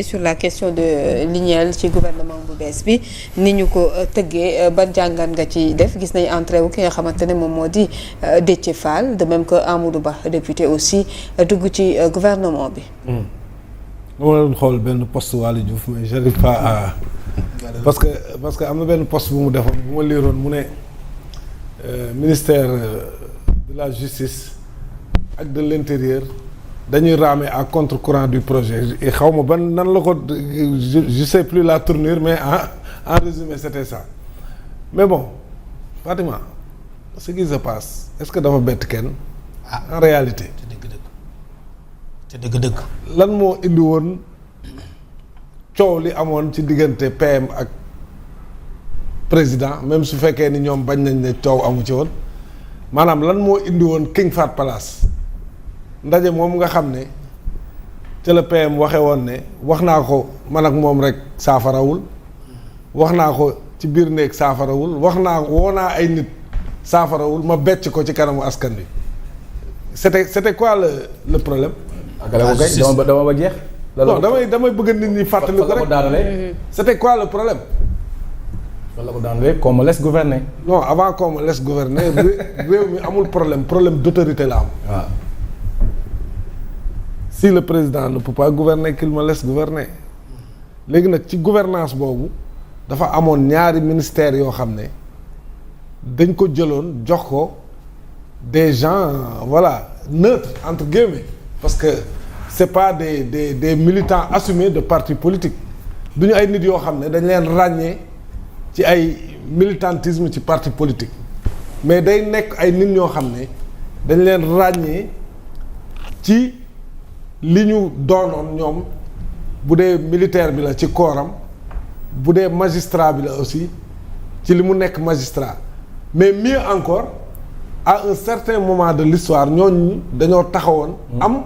sur la question de lignel ci gouvernement bu bees bi ni ñu ko tëggee ban jàngat nga ci def gis nañ entrée wu ki nga xamante ne moom moo di Déthié Fall de même que Amadou Ba député aussi dugg ci gouvernement bi. dama doon xool benn poste Waly Diouf mais j'arrive pas à parce que am na benn poste bu mu defoon bu ma liiroon mu ne ministère de la justice ak de l'intérieur dañuy ramer à contre-courant du projet et xaw ma ban nan la ko je sais plus la tournure mais en résumé c'était ça mais bon Fatima ce qui se passe est-ce que dafa bett kenn en réalité te dëgg-dëgg lan moo indi woon coow li amoon ci diggante PM ak président même su fekkee ni ñoom bañ nañ ne coow amu ci woon maanaam lan moo indi woon King Fahd Palace ndaje moom nga xam ne ca la PM waxe woon ne wax naa ko man ak moom rek saafarawul wax naa ko ci biir néeg saafarawul woo naa ay nit saafarawul ma becc ko ci kanamu askan wi c'était quoi le problème. dama ba jeex. non damay bëgg nit ñi fàttali ko rek c'était quoi le problème. wala ko daanalee qu'on me laisse gouverner. non avant qu'on me laisse gouverner réew mi amul problème d'autorité la am. waaw. si le président ne peut pas gouverner qu'il me laisse gouverner léegi nag ci gouvernance boobu dafa amoon ñaari ministères yoo xam ne dañ ko jëloon jox ko des gens voilà neutres entre guillemets parce que c'est pas des militants assumés de partis politiques du ñu ay nit yoo xam ne dañ leen ràññee ci ay militantisme ci parti politique mais day nekk ay nit ñoo xam ne dañ leen ràññee ci li ñu doonoon ñoom bu dee militaire bi la ci kooram bu dee magistrat bi la aussi ci li mu nekk magistrat mais mieux encore à un certain moment de l'histoire ñooñu dañoo taxawoon am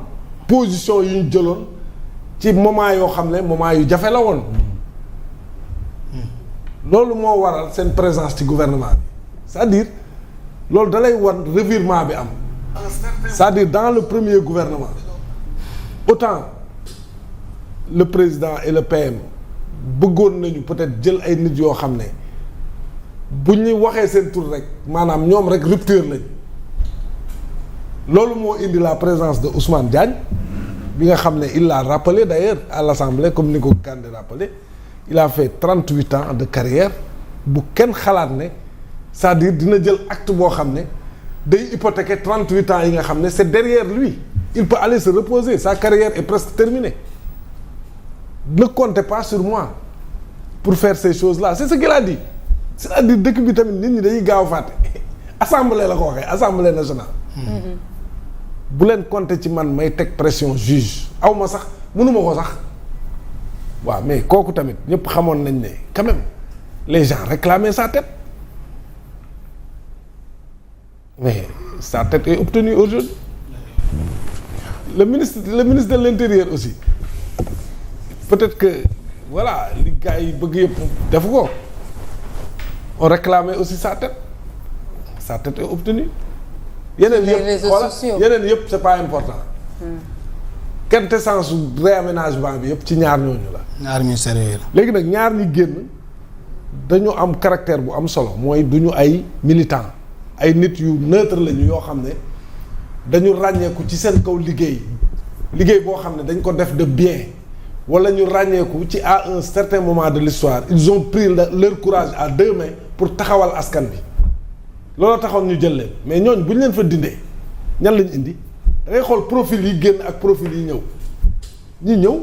position yu ñu jëloon ci moment yoo xam ne moment yu jafe la woon loolu moo waral seen présence ci gouvernement bi c'est-à-dire loolu dalay wan revirement bi am c'est-à-dire dans le premier gouvernement autant le président et le PM bëggoon nañu peut-être jël ay nit yoo xam ne bu ñu waxee seen tur rek maanaam ñoom rek rupture lañ loolu moo indi la présence de Ousmane Diagne bi nga xam ne il l'a rappelé d'ailleurs à l'Assemblée comme ni ko Kandé rappelé il a fait 38 ans de carrière bu kenn xalaat ne c'est-à-dire dina jël acte boo xam ne day hypothéquer 38 ans yi nga xam ne c'est derrière lui il peut aller se reposer sa carrière est presque terminée ne comptez pas sur moi pour faire ces choses-là c'est ce qu'il a dit c'est-à-dire dëkk bi tamit nit ñi dañuy gaaw fàtte assemblée la ko waxee assemblée nationale bu leen compter ci man may teg pression juge aw ma sax mënuma ko sax waaw mais kooku tamit ñëpp xamoon nañ ne quand même les gens réclamaient sa tête mais sa tête est obtenue aujourd'hui le ministre de l'intérieur aussi peut-être que voilà li gars yi bëgg yëpp defu ko on réclamait aussi sa tête est obtenue yeneen yëpp voilà yeneen yëpp c'est pas important quintessence réaménagement bi yëpp ci ñaar ñooñu la ñaar ñu sérieux la léegi nag ñaar ñi génn dañu am caractère bu am solo mooy du ñu ay militants ay nit yu neutre lañu yoo xam ne dañu ràññeeku ci seen kaw liggéey boo xam ne dañ ko def de bien wala ñu ràññeeku ci à un certain moment de l'histoire ils ont pris leur courage à deux mains pour taxawal askan bi looloo taxoon ñu jël leen mais ñooñ bu ñu leen fa dindee ñan lañ indi da ngay xool profil yi génn ak profil yi ñëw ñi ñëw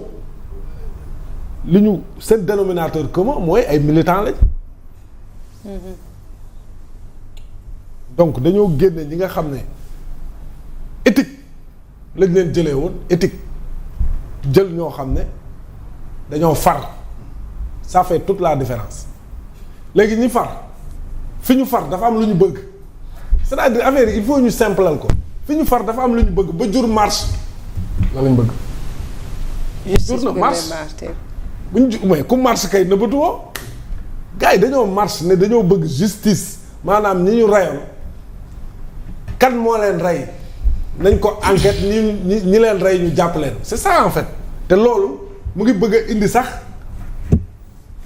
li ñu seen dénominateur commun mooy ay militants lañ donc dañoo génne ñi nga xam ne éthique lañ leen jëlee woon éthique jël ñoo xam ne dañoo far ça fait toute la différence léegi ñi far fi ñu far dafa am lu ñu bëgg c'est-à-dire affaire yi il faut ñu simplal ko fi ñu far dafa am lu ñu bëgg ba jur marche la lañ bëgg. jur na marche bu ñu mais ku marche kay nëbbatu woo gars yi dañoo marche ne dañoo bëgg justice maanaam ñi ñu rayoon kan moo leen rey nañ ko enquête ñi leen rey ñu jàpp leen c'est ça en fait te loolu mu ngi bëgg a indi sax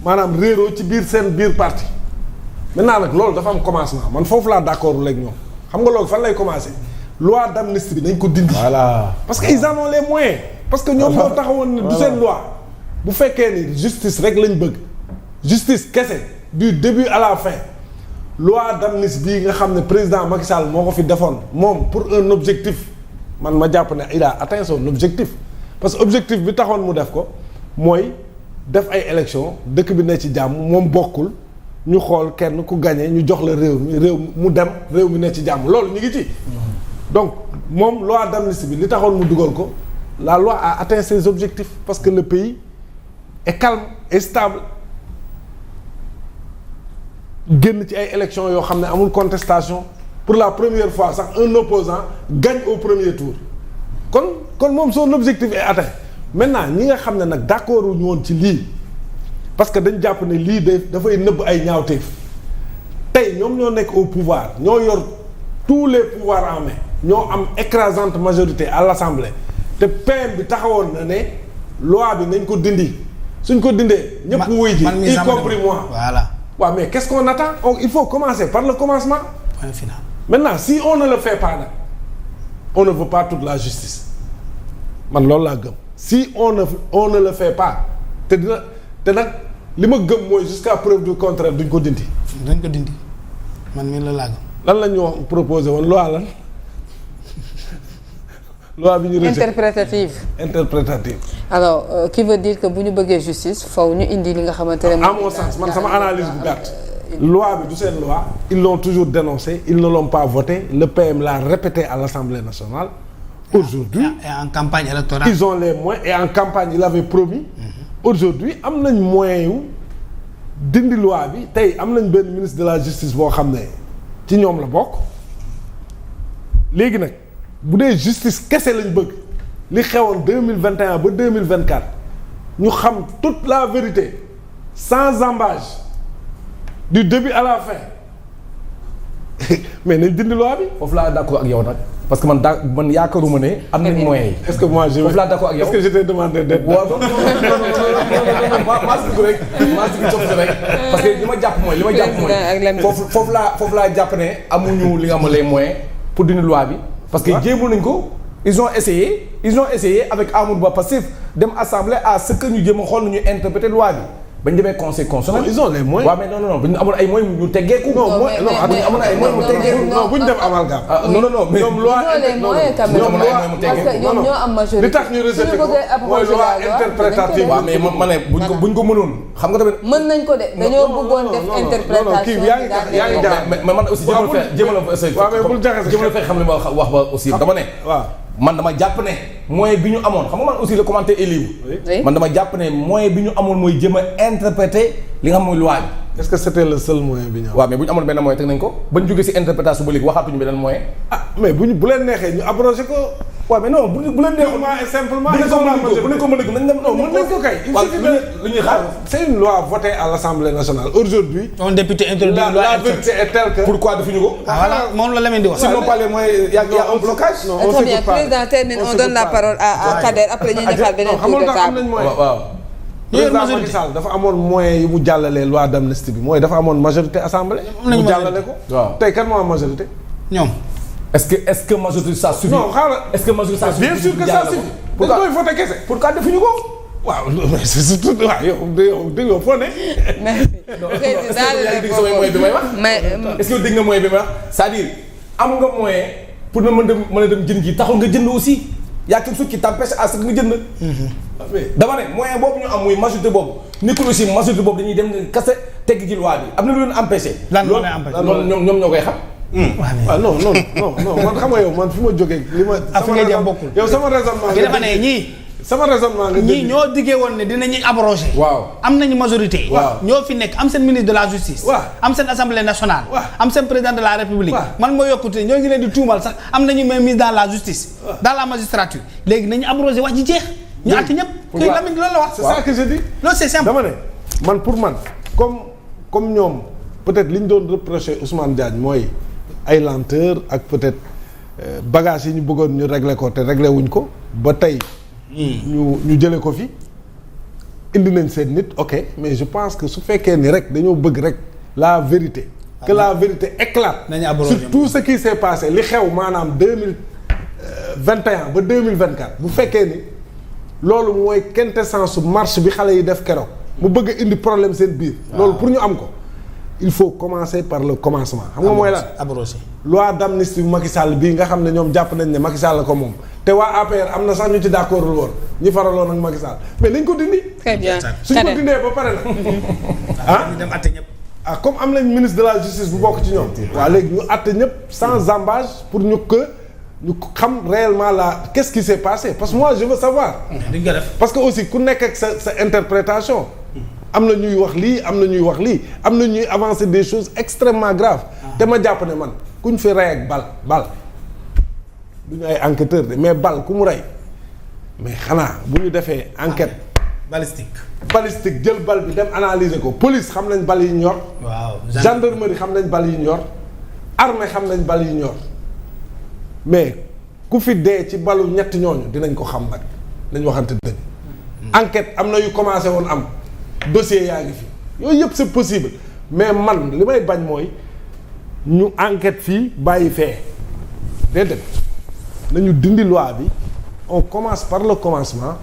maanaam réeroo ci biir seen biir parti maintenant nag loolu dafa am commencement man foofu laa d'accord léegi ñoom xam nga loolu fan lay commencer loi d'amnistie bi nañ ko dindi. voilà parce que ils en ont les moyens. parce que ñoom ñoo taxawoon ne du seen loi bu fekkee ni justice rek lañ bëgg justice kese du début à la fin loi d'amnistie bii nga xam ne président Macky Sall moo ko fi defoon moom pour un objectif man ma jàpp ne il a atteint son objectif parce que objectif bi taxoon mu def ko mooy def ay élections dëkk bi ne ci jàmm moom bokkul ñu xool kenn ku gagné ñu jox la réew mu dem réew mi ne ci jàmm loolu ñu ngi ci. donc moom loi d'amnistie bi li taxoon mu dugal ko la loi a atteint ses objectifs parce que le pays est calme et stable génn ci ay élections yoo xam ne amul contestation pour la première fois sax un opposant gagne au premier tour kon moom son objectif est atteint maintenant ñi nga xam ne nag d'accord wuñu woon ci lii parce que dañ jàpp ne lii dafay nëbb ay ñaawteef tey ñoom ñoo nekk au pouvoir ñoo yor tous les pouvoirs en main ñoo am écrasante majorité à l'Assemblée te PM bi taxawoon na ne loi bi nañ ko dindi suñ ko dindee ñëpp wuy ji y compris moi voilà waaw mais qu'est-ce qu'on attend il faut commencer par le commencement point final maintenant si on ne le fait pas nag on ne veut pas toute la justice man loolu laa gëm si on ne le fait pas te nag li ma gëm mooy jusqu'à preuve du contraire duñ ko dindi man mii la laa gëm lan la ñu wax proposé woon loi lan loi bi ñu interprétative alors qui veut dire que bu ñu bëggee justice faw ñu indi li nga xamante ne à mon sens man sama analyse bu gàtt loi bi du seen loi ils l'ont toujours dénoncé ils ne l'ont pas voté le PM l'a répété à l'Assemblée nationale aujourd'hui et en campagne électorale ils ont les moyens et en campagne il avait promis aujourd'hui am nañ moyen yu dindi loi bi tey am nañ benn ministre de la justice boo xam ne ci ñoom la bokk léegi nag bu dee justice kese lañ bëgg li xewoon 2021 ba 2024 ñu xam toute la vérité sans embâche du début à la fin mais nañ dindi loi bi. foofu laa d'accord ak yow nag parce que man yaakaaruma ne am nañ moyens yi. est-ce que moi je foofu laa d'accord ak yow est-ce que je t'ai demandé d'être waaw non maa si rek parce que li ma jàpp mooy foofu laa jàpp ne amuñu li nga xam ne les moyens pour dindi loi bi parce que jéemu nañ ko ils ont essayé avec Amadou Ba Pastef dem assemblée à ce que ñu jéem a xool nu ñu interpréter loi bi bañ demee conseil constitutionnel. ils ont les moyens. waaw mais non bu ñu amoon ay moyens ñu teggeeku. non amoon ay moyens mu teggeeku. non bu ñu def amalgame. non mais ñoom loi ñoom ñoo am majorité. li tax ñu rejeté ko mooy loi interprétative. waaw mais ma ne buñ ko mënoon. xam nga tamit mën nañ ko de dañoo bëggoon def interprétation. yaa ngi jaar mais man aussi jéemal a xam li ma wax ba aussi dama ne. waaw man dama jàpp ne moyen bi ñu amoon xam nga man aussi le commentaire est libre. man dama jàpp ne moyen bi ñu amoon mooy jéem a interpréter li nga xam mooy loi bi. est-ce que c'était le seul moyen bi ñu am. waaw mais bu ñu amoon benn moyen teg nañ ko ba ñu jógee ci interprétation ba léegi waxaatuñu beneen moyen. mais bu leen neexee ñu abrogé ko. waaw mais non bu leen neexee simplement bu ne ko mën nañ ko kay. il suffit de lu ñuy xaar c'est une loi votée à l'Assemblée nationale aujourd'hui. un député introduit la vérité est telle que. pourquoi defuñu ko. voilà moom la Lamine di wax. sinon pas les moyens y a un blocage. non très bien président termine on donne la parole à Kader après ñu defaat beneen tour de table. waaw président Macky Sall dafa amoon moyen yi mu jàllalee loi d'amnistie bi mooy dafa amoon majorité assemblée. mu jàllale ko. waaw tey kan moo am majorité. ñoom. est-ce que majorité ça suffit. non xaaral est-ce que majorité ça suffit. bien sûr que ça suffit. pourquoi dañ koy voté kese. pourquoi defuñu ko. waaw mais c'est surtout waaw yow dégg nga foo ne. merci. mais est-ce que dégg nga moyen bi may wax c'est-à-dire am nga moyen pour na mën a dem jënd ji taxul nga jënd aussi y a quelque chose qui t'empêche à ce que nga jënd. dama ne moyen boobu ñu am muy majorité boobu nekkul aussi majorité boobu dañuy dem kase tegg ci loi bi am na lu leen empêché. lan moo leen empêché loolu ñoom ñoo koy xam. waaw non man xam nga yow man fi ma jógee li ma. fi nga jëm bokkul yow sama raisonnement. dafa ne ñii. sama raisonnement nga ñii ñoo diggee woon ne dinañu abrogé. waaw am nañu majorité. waaw ñoo fi nekk am seen ministre de la justice. waaw am seen assemblée nationale. waaw am seen président de la république. waaw man moo yokkute ñoo ngi leen di tuumal sax am nañu même mise dans la justice. dans la magistrature léegi nañu abrogé wax ji jeex. ñu àtt ñëpp. kuy Lamine loolu la wax. c'est ça que je dis. loolu c'est simple. dama ne man pour man comme ñoom peut-être li ñu doon reprocher Ousmane Diagne mooy ay lenteur ak peut-être bagages yi ñu bëggoon ñu régler ko te régler wuñ ko ba tey. ñu jëlee ko fi indi nañ seen nit ok mais je pense que su fekkee ni rek dañoo bëgg rek la vérité. que la vérité éclate. sur tout ce qui s'est passé li xew maanaam 2021 ba 2024 bu fekkee ni loolu mooy quintessence su marche bi xale yi def keroog. mu bëgg a indi problème seen biir. loolu pour ñu am ko. il faut commencer par le commencement. xam nga mooy lan abrogé loi d'amnistie bu Macky Sall bii nga xam ne ñoom jàpp nañ ne Macky Sall la ko moom te waa APR am na sax ñu ci d'accordul woon ñi faraloon ak Macky Sall mais nañ ko dindi. très bien suñ ko dindee ba pare nag. ñu dem àtte ñëpp. comme am nañ ministre de la justice bu bokk ci ñoom. waaw léegi ñu àtte ñëpp sans embâche pour ñu xam réellement qu'est-ce qui s'est passé parce que moi je veux savoir. duñ ko def parce que aussi ku nekk ak sa interprétation. am na ñuy wax lii am na ñuy wax lii am na ñuy avancer des choses extrêmement graves. te ma jàpp ne man kuñ fi rey ak bal du ñu ay enquêteurs de mais bal ku mu rey mais xanaa bu ñu defee enquête. balistique jël bal bi dem analyser ko police xam nañ bal yi ñor. waaw gendarmerie xam nañ bal yi ñor. armée xam nañ bal yi ñor mais ku fi dee ci balu ñetti ñooñu dinañ ko xam nag nañ waxante dëgg. enquête am na yu commencé woon am. dossier yaa ngi fi yooyu yëpp c'est possible mais man li may bañ mooy ñu enquête fii bàyyi fee déedéet nañu dindi loi bi on commence par le commencement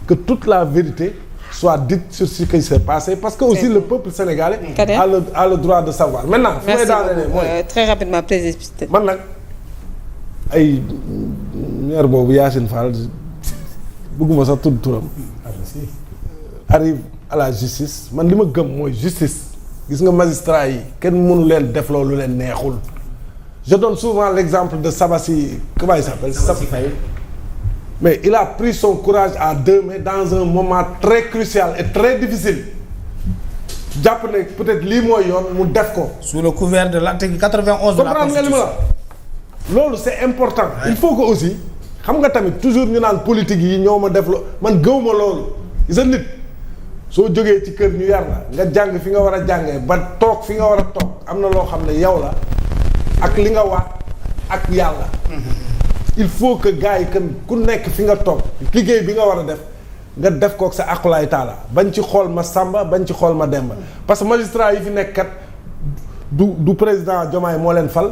que toute la vérité soit dite sur ce qui s'est passé parce que aussi le peuple sénégalais a le droit de savoir maintenant fu may daanee mooy très rapidement président man nag ay maire boobu Yacine Fall bëgguma sax tudd turam arrive à la justice man li ma gëm mooy justice gis nga magistrat yi kenn mënu leen def loolu leen neexul je donne souvent l'exemple de Sabassi comment il s'appelle Sabassi Faye mais il a pris son courage à deux mains dans un moment très crucial et très difficile jàpp ne peut-être lii mooy yoon mu def ko sous le couvert de l'article 91 de la Constitution loolu c'est important il faut que aussi xam nga tamit toujours ñu naan politique yi ñoo ma def man gëwma loolu gis nga nit soo jógee ci kër ñu yar la nga jàng fi nga war a jàngee ba toog fi nga war a toog am na loo xam ne yow la ak li nga waat ak yàlla il faut que gars yi ku nekk fi nga toog liggéey bi nga war a def nga def kook sa aqulaay taala bañ ci xool ma Samba bañ ci xool ma Demba parce que magistrat yi fi nekk kat du président Diomaye moo leen fal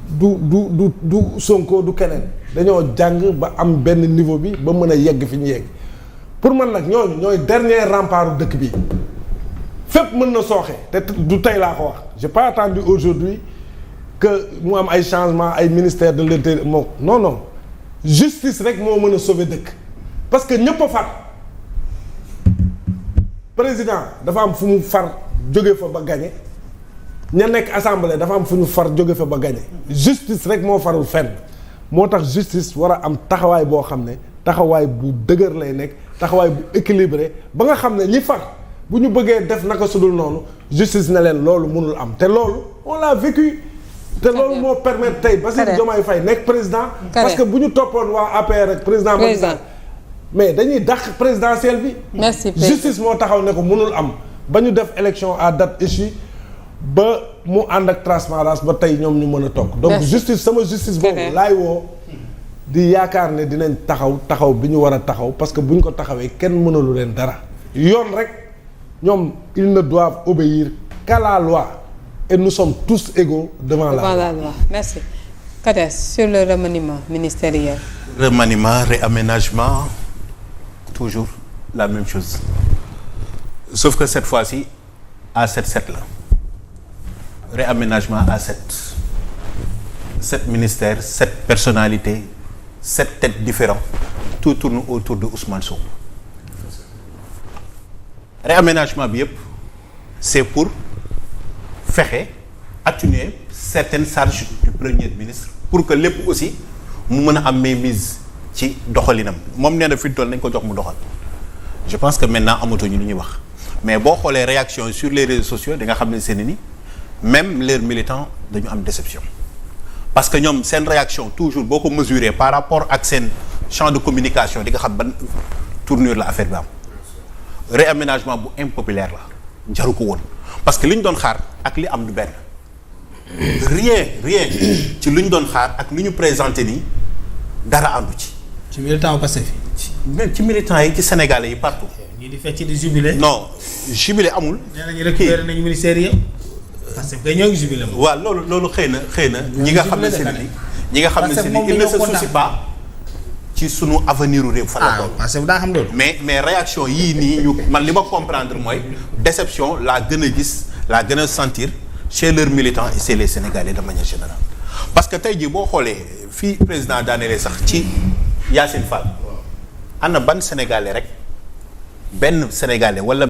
du Sonko du keneen dañoo jàng ba am benn niveau bi ba mën a yegg fi ñu yegg pour man nag ñooy dernier rempart dëkk bi fépp mën na sooxe te du tey laa ko wax j'ai pas attendu aujourd'hui que mu am ay changement ay ministère de l'intérieur moom non justice rek moo mën a sauver dëkk parce que ñëpp a far président dafa am fu mu far jóge fa ba gagné ña nekk assemblée dafa am fu ñu far jóge fa ba gagné justice rek moo farul fenn moo tax justice war a am taxawaay boo xam ne taxawaay bu dëgër lay nekk taxawaay bu équilibré ba nga xam ne ñi far bu ñu bëggee def naka sudul noonu justice ne leen loolu mënul am te loolu on l'a vécu te loolu moo permettre tey Bassirou Diomaye Faye nekk président parce que bu ñu toppoon waa APR ak président Macky Sall mais dañuy dàq présidentielle bi merci justice moo taxaw ne ko mënul am ba ñu def élection à date échue ba mu ànd ak transparence ba tey ñoom ñu mën a toog donc justice sama justice boobu laay woo di yaakaar ne dinañ taxaw bi ñu war a taxaw parce que bu ñu ko taxawee kenn mënalu leen dara yoon rek ñoom ils ne doivent obéir qu'à la loi et nous sommes tous égaux devant la loi. Merci. Kader, sur le remaniement ministériel. Remaniement, réaménagement, toujours la même chose. Sauf que cette fois-ci, à 7 là. Réaménagement à 7. 7 ministères, 7 personnalités, 7 têtes différentes. Tout tourne autour de Ousmane Sonko. Réaménagement bi yëpp c'est pour fexe atténuer certaines charges du premier ministre pour que lépp aussi mu mën a am mainmise ci doxalinam moom nee na fi mu toll nañ ko jox mu doxal. Je pense que maintenant amatuñu lu ñuy wax mais boo xoolee réaction sur les réseaux sociaux di nga xam ne seen ni même leurs militants dañu am déception parce que ñoom seen réaction toujours boo ko mesurer par rapport ak seen champ de communication di nga xam ban tournure la affaire bi am. Réaménagement bu impopulaire la jaru ko woon parce que li ñu doon xaar ak li am du benn rien ci lu ñu doon xaar ak lu ñu présenté nii dara àndu ci. ci militant Pastef fi même ci militants yi ci Sénégalais yi partout. ñii di fecc di jubilé. non jubilé amul. nee nañu récupéré nañu ministère yëpp. parce que ñoo ngi jubilé moom. waaw loolu xëy na ñi nga xam ne si ñi nga xam ne si il ne se soucie pas ci sunu avenir u réew fa la toll. parce que daa xam loolu. mais réaction yii nii man li ma comprendre mooy déception laa gën a gis laa gën a sentir chez leurs militants et chez les Sénégalais de manière générale. parce que tey jii boo xoolee fii président daanelee sax ci Yacine Fall. ana ban Sénégalais rek benn Sénégalais wala.